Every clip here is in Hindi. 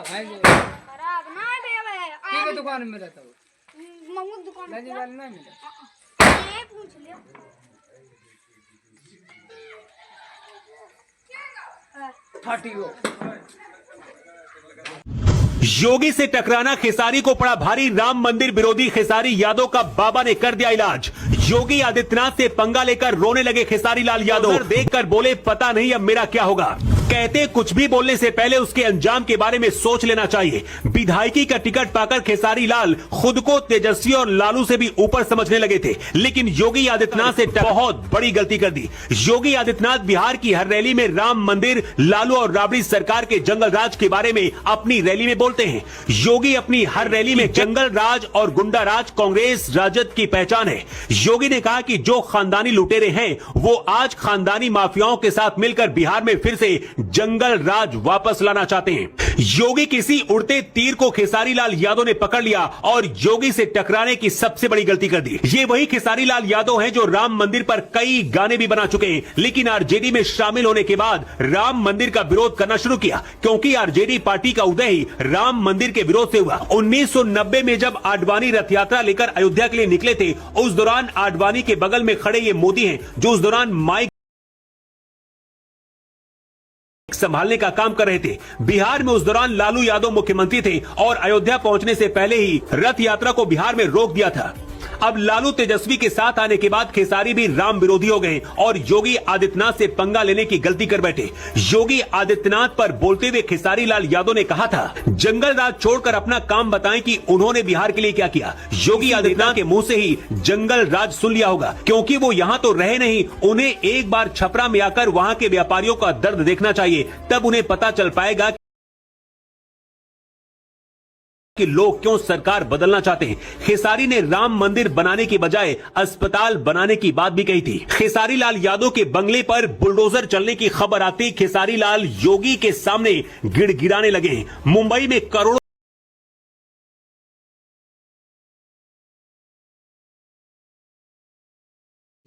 भाई खराब ना देवे ठीक है दुकान में रहता हूँ मम्मी दुकान लजी वाली नहीं मिला ये पूछ लिया फाटी हो योगी से टकराना खेसारी को पड़ा भारी। राम मंदिर विरोधी खेसारी यादव का बाबा ने कर दिया इलाज। योगी आदित्यनाथ से पंगा लेकर रोने लगे खेसारी लाल यादव। देखकर बोले पता नहीं अब मेरा क्या होगा। कहते कुछ भी बोलने से पहले उसके अंजाम के बारे में सोच लेना चाहिए। विधायकी का टिकट पाकर खेसारी लाल खुद को तेजस्वी और लालू से भी ऊपर समझने लगे थे, लेकिन योगी आदित्यनाथ से बहुत बड़ी गलती कर दी। योगी आदित्यनाथ बिहार की हर रैली में राम मंदिर, लालू और राबड़ी सरकार के जंगल राज के बारे में अपनी रैली में बोलते हैं। योगी अपनी हर रैली में जंगल राज और गुंडा राज, कांग्रेस राजद की पहचान है। योगी ने कहा कि जो खानदानी लुटेरे हैं वो आज खानदानी माफियाओं के साथ मिलकर बिहार में फिर से जंगल राज वापस लाना चाहते हैं। योगी किसी उड़ते तीर को खेसारी लाल यादव ने पकड़ लिया और योगी से टकराने की सबसे बड़ी गलती कर दी। ये वही खेसारी लाल यादव हैं जो राम मंदिर पर कई गाने भी बना चुके हैं, लेकिन आरजेडी में शामिल होने के बाद राम मंदिर का विरोध करना शुरू किया, क्योंकि आरजेडी पार्टी का उदय ही राम मंदिर के विरोध से हुआ। 1990 में जब आडवाणी रथ यात्रा लेकर अयोध्या के लिए निकले थे, उस दौरान आडवाणी के बगल में खड़े ये मोदी हैं जो उस दौरान माइक संभालने का काम कर रहे थे। बिहार में उस दौरान लालू यादव मुख्यमंत्री थे और अयोध्या पहुंचने से पहले ही रथ यात्रा को बिहार में रोक दिया था। अब लालू तेजस्वी के साथ आने के बाद खेसारी भी राम विरोधी हो गए और योगी आदित्यनाथ से पंगा लेने की गलती कर बैठे। योगी आदित्यनाथ पर बोलते हुए खेसारी लाल यादव ने कहा था, जंगल राज छोड़कर अपना काम बताएं कि उन्होंने बिहार के लिए क्या किया। योगी आदित्यनाथ के मुंह से ही जंगल राज सुन लिया होगा, क्योंकि वो यहाँ तो रहे नहीं। उन्हें एक बार छपरा में आकर वहाँ के व्यापारियों का दर्द देखना चाहिए, तब उन्हें पता चल पाएगा कि लोग क्यों सरकार बदलना चाहते हैं। खेसारी ने राम मंदिर बनाने की बजाय अस्पताल बनाने की बात भी कही थी। खेसारी लाल यादव के बंगले पर बुलडोजर चलने की खबर आती खेसारी लाल योगी के सामने गिड़गिड़ाने लगे। मुंबई में करोड़ों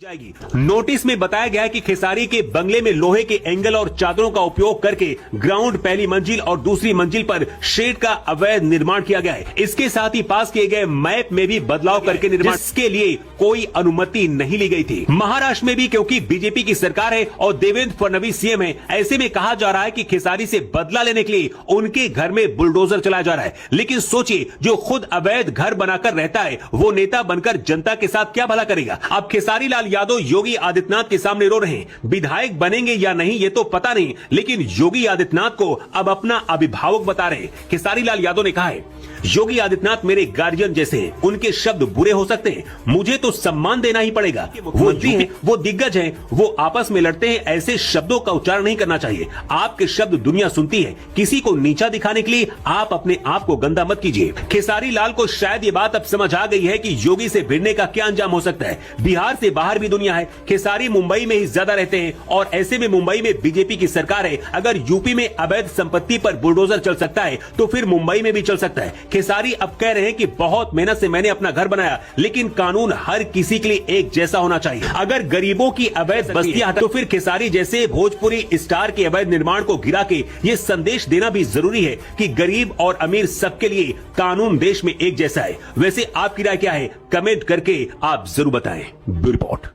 जाएगी। नोटिस में बताया गया है कि खेसारी के बंगले में लोहे के एंगल और चादरों का उपयोग करके ग्राउंड पहली मंजिल और दूसरी मंजिल पर शेड का अवैध निर्माण किया गया है। इसके साथ ही पास किए गए मैप में भी बदलाव करके निर्माण, जिसके लिए कोई अनुमति नहीं ली गई थी। महाराष्ट्र में भी क्योंकि बीजेपी की सरकार है और देवेंद्र फडणवीस सीएम है, ऐसे में कहा जा रहा है कि खेसारी से बदला लेने के लिए उनके घर में बुलडोजर चलाया जा रहा है। लेकिन सोचिए, जो खुद अवैध घर बनाकर रहता है वो नेता बनकर जनता के साथ क्या भला करेगा। अब खेसारी लाल यादव योगी आदित्यनाथ के सामने रो रहे हैं। विधायक बनेंगे या नहीं ये तो पता नहीं, लेकिन योगी आदित्यनाथ को अब अपना अभिभावक बता रहे हैं। खेसारी लाल यादव ने कहा है, योगी आदित्यनाथ मेरे गार्जियन जैसे हैं, उनके शब्द बुरे हो सकते हैं, मुझे तो सम्मान देना ही पड़ेगा। वो मंत्री हैं, वो दिग्गज हैं, वो आपस में लड़ते हैं, ऐसे शब्दों का उच्चारण नहीं करना चाहिए। आपके शब्द दुनिया सुनती है, किसी को नीचा दिखाने के लिए आप अपने आप को गंदा मत कीजिए। खेसारी लाल को शायद ये बात अब समझ आ गई है कि योगी से भिड़ने का क्या अंजाम हो सकता है। बिहार से बाहर भी दुनिया है। खेसारी मुंबई में ही ज्यादा रहते हैं और ऐसे में मुंबई में बीजेपी की सरकार है। अगर यूपी में अवैध संपत्ति पर बुलडोजर चल सकता है तो फिर मुंबई में भी चल सकता है। खेसारी अब कह रहे हैं कि बहुत मेहनत से मैंने अपना घर बनाया, लेकिन कानून हर किसी के लिए एक जैसा होना चाहिए। अगर गरीबों की अवैध बस्तियां हटा तो फिर खेसारी जैसे भोजपुरी स्टार के अवैध निर्माण को गिरा के ये संदेश देना भी जरूरी है कि गरीब और अमीर सबके लिए कानून देश में एक जैसा है। वैसे आपकी राय क्या है, कमेंट करके आप जरूर बताएं। Bureau report.